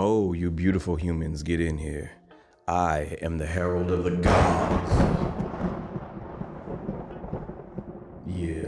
Oh, you beautiful humans, get in here. I am the herald of the gods. Yeah.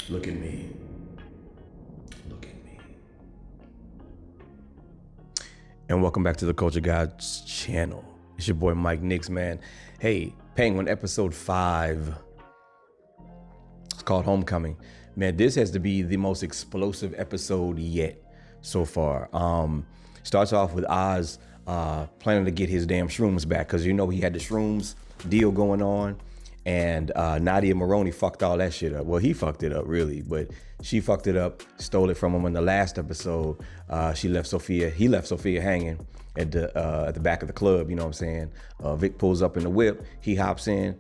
Look at me. Look at me. And welcome back to the Culture Gods channel. It's your boy Mike Nix, man. Hey, Penguin, episode 5. It's called Homecoming. Man, this has to be the most explosive episode yet so far. Starts off with Oz planning to get his damn shrooms back, because you know he had the shrooms deal going on, and Nadia Maroney fucked all that shit up. Well, he fucked it up really, but she fucked it up, stole it from him in the last episode. He left Sophia hanging at the back of the club, you know what I'm saying? Vic pulls up in the whip, he hops in,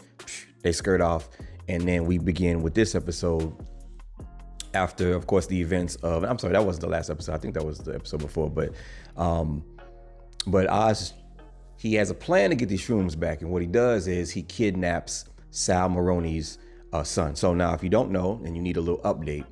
they skirt off, and then we begin with this episode after, of course, the events of, I'm sorry, that wasn't the last episode. I think that was the episode before, but Oz, he has a plan to get these shrooms back, and what he does is he kidnaps Sal Maroney's son. So now, if you don't know, and you need a little update,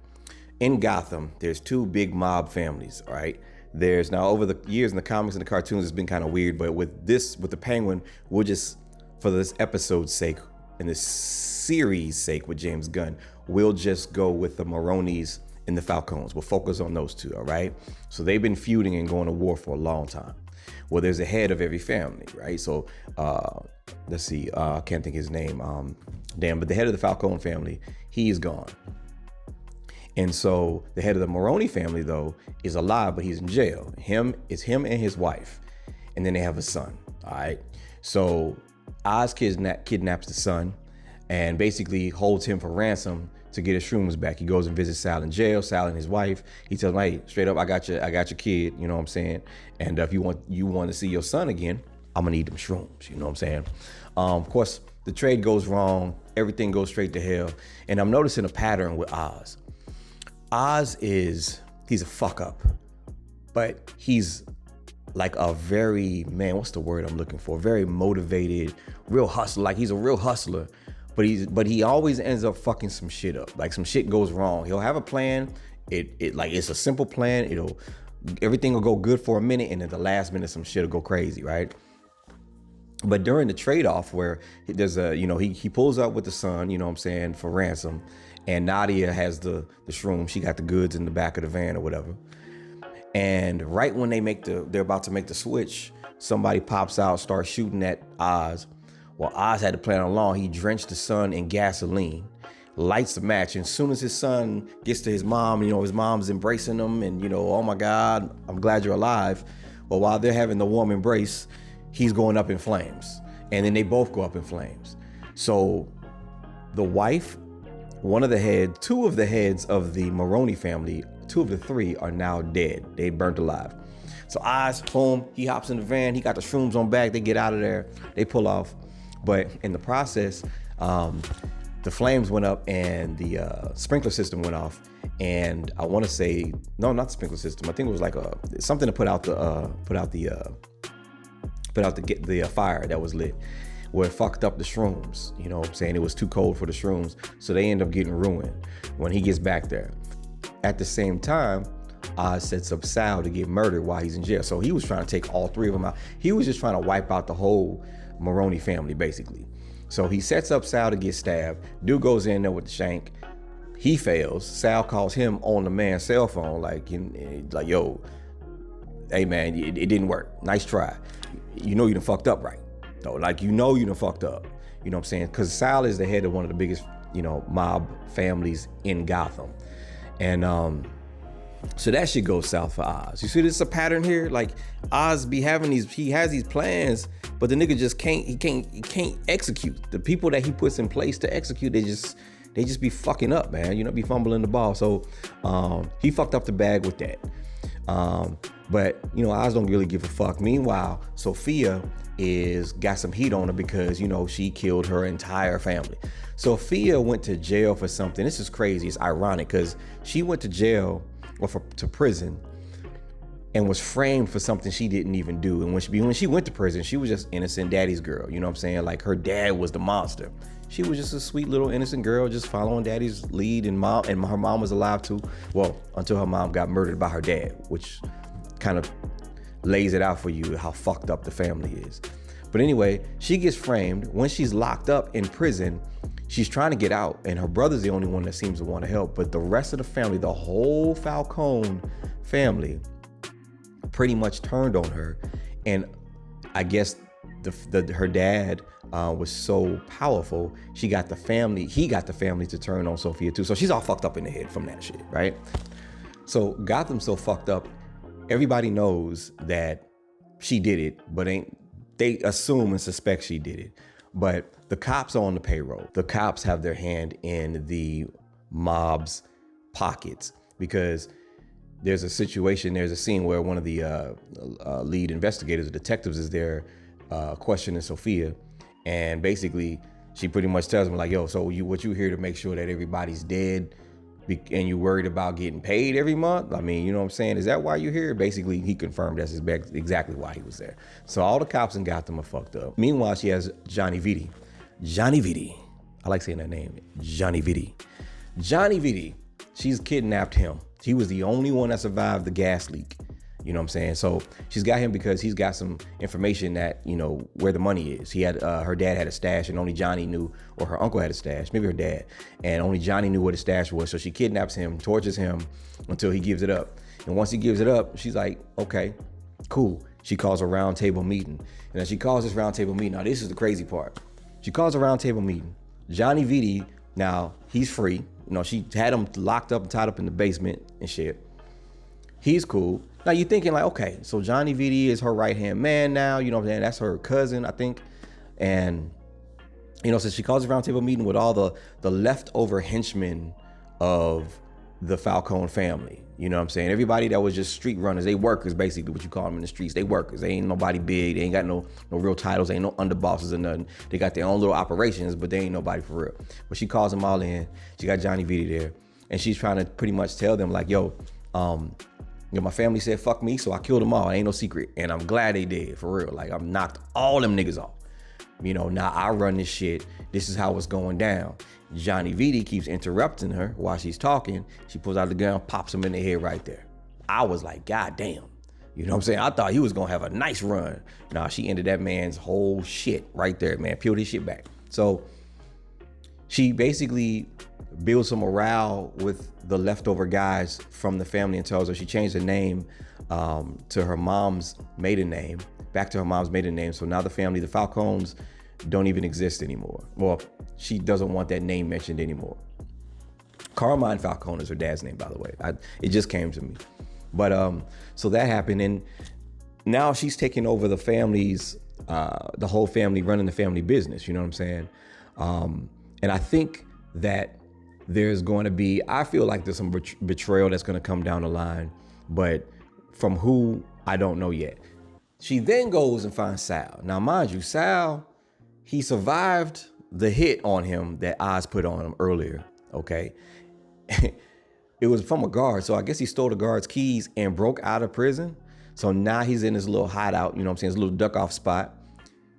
in Gotham, there's two big mob families, all right? There's now, over the years in the comics and the cartoons, it's been kind of weird, but with the Penguin, we'll just, for this episode's sake, and this series' sake with James Gunn, we'll just go with the Maroneys and the Falcones. We'll focus on those two, all right? So they've been feuding and going to war for a long time. Well, there's a head of every family, right? So let's see, I can't think his name. But the head of the Falcone family, he's gone. And so the head of the Maroni family, though, is alive, but he's in jail. Him and his wife. And then they have a son, all right? So Oz kidnaps the son and basically holds him for ransom to get his shrooms back. He goes and visits Sal in jail, Sal and his wife. He tells him, hey, straight up, I got your kid, you know what I'm saying? And if you want to see your son again, I'm gonna need them shrooms, you know what I'm saying? Of course, the trade goes wrong, everything goes straight to hell. And I'm noticing a pattern with Oz. He's a fuck up, but he's like a very, what's the word I'm looking for? Very motivated, real hustler. Like, he's a real hustler, but he always ends up fucking some shit up. Like, some shit goes wrong. He'll have a plan. It's a simple plan. Everything will go good for a minute, and at the last minute, some shit will go crazy, right? But during the trade-off, where there's he pulls up with the son, you know what I'm saying, for ransom, and Nadia has the shroom. She got the goods in the back of the van or whatever. And right when they're about to make the switch, somebody pops out, starts shooting at Oz. Well, Oz had to plan along. He drenched the son in gasoline, lights the match, and as soon as his son gets to his mom, his mom's embracing him, and oh my God, I'm glad you're alive. Well, while they're having the warm embrace, he's going up in flames, and then they both go up in flames. So the wife, two of the heads of the Maroney family, 2 of the 3 are now dead. They burnt alive. So Oz, boom, he hops in the van. He got the shrooms on back. They get out of there. They pull off. But in the process, the flames went up and the sprinkler system went off. And I want to say, no, not the sprinkler system. I think it was like something to put out the fire that was lit, where it fucked up the shrooms. You know what I'm saying? It was too cold for the shrooms. So they end up getting ruined when he gets back there. At the same time, Oz sets up Sal to get murdered while he's in jail. So he was trying to take all 3 of them out. He was just trying to wipe out the whole Maroney family, basically. So he sets up Sal to get stabbed. Dude goes in there with the shank. He fails. Sal calls him on the man's cell phone, like, yo, hey man, it didn't work. Nice try. You done fucked up, right? So, like, you done fucked up. You know what I'm saying? Because Sal is the head of one of the biggest, mob families in Gotham. And so that shit goes south for Oz. You see, there's a pattern here. Like, Oz be having he has these plans, but the nigga just can't execute. The people that he puts in place to execute, they just be fucking up, man. Be fumbling the ball. So he fucked up the bag with that. But Oz don't really give a fuck. Meanwhile, Sophia got some heat on her because she killed her entire family. Sophia went to jail for something. This is crazy. It's ironic because she went to jail or to prison and was framed for something she didn't even do. And when she went to prison, she was just innocent daddy's girl. You know what I'm saying? Like, her dad was the monster. She was just a sweet little innocent girl, just following daddy's lead, and her mom was alive too. Well, until her mom got murdered by her dad, which kind of lays it out for you how fucked up the family is. But anyway, she gets framed. When she's locked up in prison, she's trying to get out, and her brother's the only one that seems to want to help. But the rest of the family, the whole Falcone family, pretty much turned on her. And I guess her dad was so powerful, he got the family to turn on Sophia too. So she's all fucked up in the head from that shit, right? So Gotham's so fucked up, everybody knows that she did it, but they assume and suspect she did it. But the cops are on the payroll. The cops have their hand in the mob's pockets, because there's a scene where one of the lead investigators or detectives is there questioning Sophia, and basically she pretty much tells him like, yo, so what you here to make sure that everybody's dead, and you worried about getting paid every month? I mean, you know what I'm saying? Is that why you're here? Basically, he confirmed that's exactly why he was there. So all the cops in Gotham are fucked up. Meanwhile, she has Johnny Vitti. Johnny Vitti. I like saying that name. Johnny Vitti. Johnny Vitti. She's kidnapped him. He was the only one that survived the gas leak. You know what I'm saying? So she's got him because he's got some information that, you know, where the money is. He had, her dad had a stash, and only Johnny knew, or her uncle had a stash, maybe her dad, and only Johnny knew where the stash was. So she kidnaps him, tortures him until he gives it up. And once he gives it up, she's like, okay, cool. She calls a round table meeting. And as she calls this round table meeting, now this is the crazy part. She calls a round table meeting. Johnny Vitti, now he's free. You know, she had him locked up and tied up in the basement and shit. He's cool. Now you're thinking like, okay, so Johnny Vitti is her right-hand man now, you know what I'm saying? That's her cousin, I think. And, you know, so she calls a roundtable meeting with all the leftover henchmen of the Falcone family. You know what I'm saying? Everybody that was just street runners, they workers, basically what you call them in the streets. They workers. They ain't nobody big. They ain't got no real titles. They ain't no underbosses or nothing. They got their own little operations, but they ain't nobody for real. But she calls them all in. She got Johnny Vitti there. And she's trying to pretty much tell them like, yo, you know, my family said, fuck me, so I killed them all. It ain't no secret. And I'm glad they did, for real. Like, I've knocked all them niggas off. You know, now I run this shit. This is how it's going down. Johnny Vitti keeps interrupting her while she's talking. She pulls out the gun, pops him in the head right there. I was like, God damn. You know what I'm saying? I thought he was gonna have a nice run. Nah, she ended that man's whole shit right there, man. Peeled his shit back. So she basically builds some morale with the leftover guys from the family and tells her she changed her name to her mom's maiden name, back to her mom's maiden name. So now the family, the Falcones, don't even exist anymore. Well, she doesn't want that name mentioned anymore. Carmine Falcone is her dad's name, by the way. It just came to me. But so that happened, and now she's taking over the family's, the whole family, running the family business. You know what I'm saying? And I think that there's going to be, I feel like there's some betrayal that's going to come down the line, but from who, I don't know yet. She then goes and finds Sal. Now, mind you, Sal, he survived the hit on him that Oz put on him earlier, okay? It was from a guard, so I guess he stole the guard's keys and broke out of prison. So now he's in his little hideout, you know what I'm saying, his little duck off spot.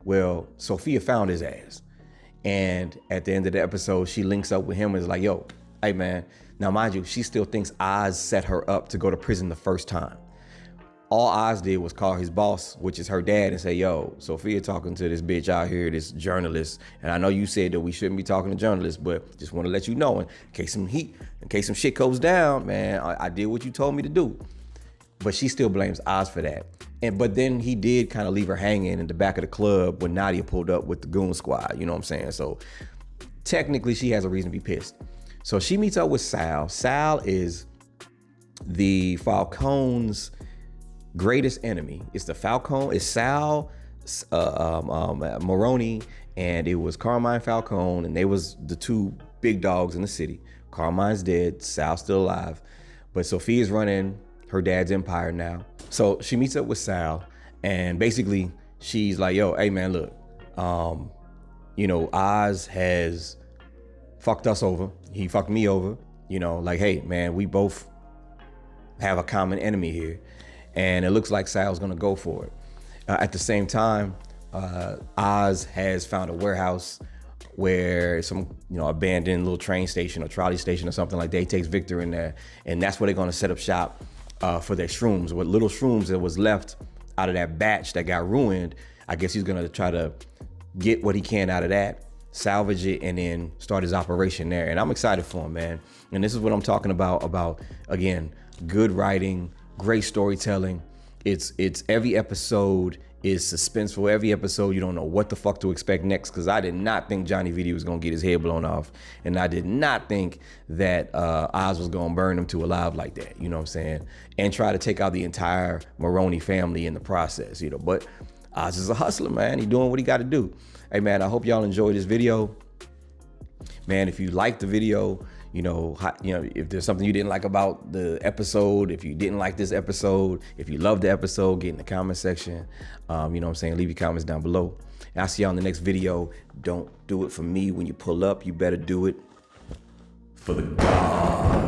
Well, Sophia found his ass. And at the end of the episode, she links up with him and is like, yo, hey man. Now mind you, she still thinks Oz set her up to go to prison the first time. All Oz did was call his boss, which is her dad, and say, yo, Sophia talking to this bitch out here, this journalist. And I know you said that we shouldn't be talking to journalists, but just want to let you know, in case some shit goes down, man, I did what you told me to do. But she still blames Oz for that. But then he did kind of leave her hanging in the back of the club when Nadia pulled up with the goon squad, you know what I'm saying? So technically she has a reason to be pissed. So she meets up with Sal. Sal is the Falcone's greatest enemy. It's Sal, Maroni, and it was Carmine Falcone, and they was the two big dogs in the city. Carmine's dead, Sal's still alive, but Sophia's running her dad's empire now. So she meets up with Sal, and basically she's like, yo, hey man, look, you know, Oz has fucked us over. He fucked me over, you know, like, hey man, we both have a common enemy here. and it looks like Sal's gonna go for it. At the same time, Oz has found a warehouse where some abandoned little train station or trolley station or something like that. He takes Victor in there, and that's where they're gonna set up shop for their shrooms. What little shrooms that was left out of that batch that got ruined, I guess he's gonna try to get what he can out of that, salvage it, and then start his operation there. And I'm excited for him, man. And this is what I'm talking about again, good writing, great storytelling. It's every episode is suspenseful. Every episode, you don't know what the fuck to expect next, because I did not think Johnny Viti was gonna get his head blown off, and I did not think that Oz was gonna burn him to alive like that, you know what I'm saying, and try to take out the entire Maroney family in the process, But Oz is a hustler, man. He doing what he got to do. Hey, man, I hope y'all enjoyed this video. Man, if you liked the video, if there's something you didn't like about the episode, if you didn't like this episode, if you loved the episode, get in the comment section. Leave your comments down below. And I'll see y'all in the next video. Don't do it for me when you pull up. You better do it for the God.